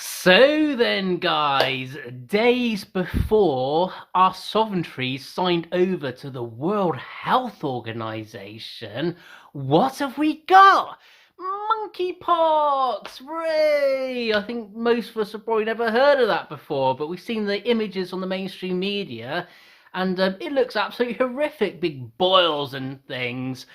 So then, guys, days before our sovereignty signed over to the World Health Organization, what have we got? Monkeypox! Ray! I think most of us have probably never heard of that before, but we've seen the images on the mainstream media, and it looks absolutely horrific. Big boils and things.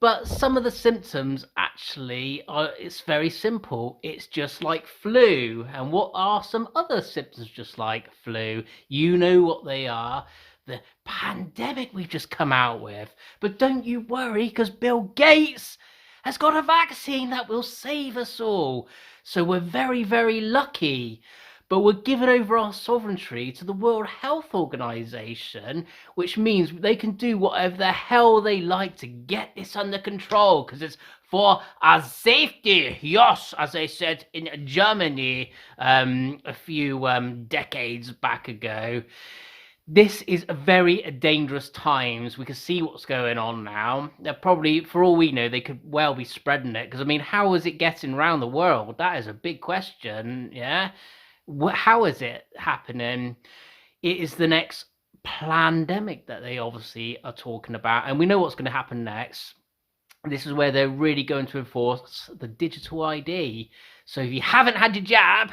But some of the symptoms actually are, it's very simple. It's just like flu. And what are some other symptoms just like flu? You know what they are. The pandemic we've just come out with. But don't you worry, because Bill Gates has got a vaccine that will save us all. So we're very, very lucky. But we're giving over our sovereignty to the World Health Organization, which means they can do whatever the hell they like to get this under control, because it's for our safety. Yes, as I said in Germany a few decades back ago. This is a very dangerous times. We can see what's going on now. They're probably, for all we know, they could well be spreading it. Because, I mean, how is it getting around the world? That is a big question, yeah? How is it happening? It is the next pandemic that they obviously are talking about. And we know what's going to happen next. This is where they're really going to enforce the digital ID. So if you haven't had your jab,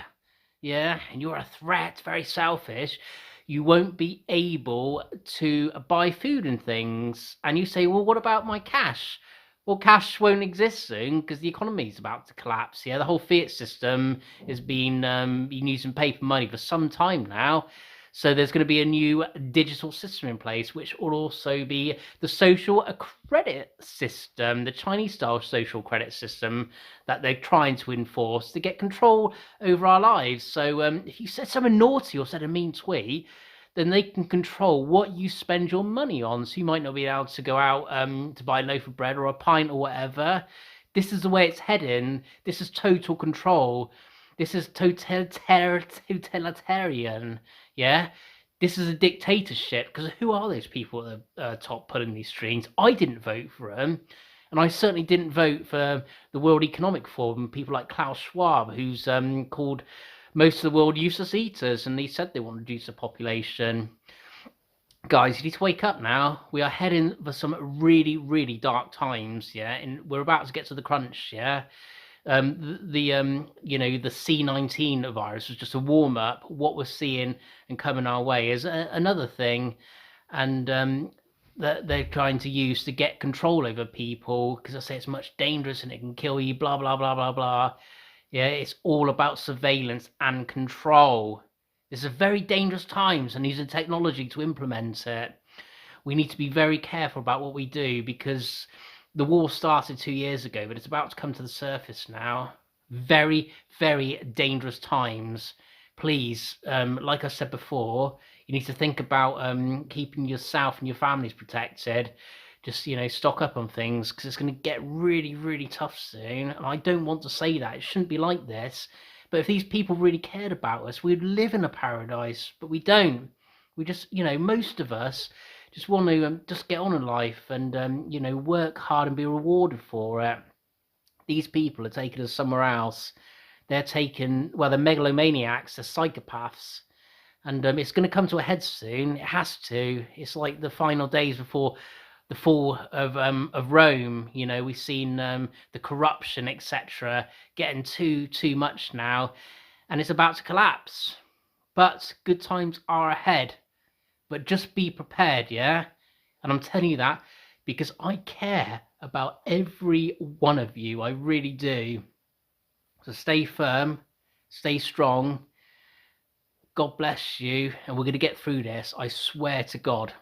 yeah, and you're a threat, very selfish, you won't be able to buy food and things. And you say, well, what about my cash? Well, cash won't exist soon because the economy is about to collapse. Yeah, the whole fiat system has been using paper money for some time now. So there's going to be a new digital system in place, which will also be the social credit system, the Chinese-style social credit system that they're trying to enforce to get control over our lives. So if you said something naughty or said a mean tweet, then they can control what you spend your money on. So you might not be able to go out to buy a loaf of bread or a pint or whatever. This is the way it's heading. This is total control. This is totalitarian. Yeah, this is a dictatorship. Because who are those people at the top pulling these strings? I didn't vote for them. And I certainly didn't vote for the World Economic Forum, people like Klaus Schwab, who's called most of the world useless eaters, and he said they want to reduce the population. Guys, you need to wake up now. We are heading for some really, really dark times, yeah, and we're about to get to the crunch, yeah. The C-19 virus was just a warm up. What we're seeing and coming our way is another thing, and that they're trying to use to get control over people, because I say it's much dangerous and it can kill you. Blah blah blah blah blah. Yeah, it's all about surveillance and control. This is very dangerous times and using technology to implement it. We need to be very careful about what we do, because the war started 2 years ago, but it's about to come to the surface now. Very, very dangerous times. Please, like I said before, you need to think about keeping yourself and your families protected. Just, stock up on things, because it's going to get really, really tough soon. And I don't want to say that. It shouldn't be like this. But if these people really cared about us, we'd live in a paradise. But we don't. We just, most of us just want to just get on in life and, work hard and be rewarded for it. These people are taking us somewhere else. They're they're megalomaniacs, they're psychopaths. And it's going to come to a head soon. It has to. It's like the final days before the fall of Rome. We've seen the corruption, etc., getting too much now, and it's about to collapse. But good times are ahead. But just be prepared, yeah? And I'm telling you that because I care about every one of you. I really do. So stay firm, stay strong. God bless you, and we're going to get through this. I swear to God.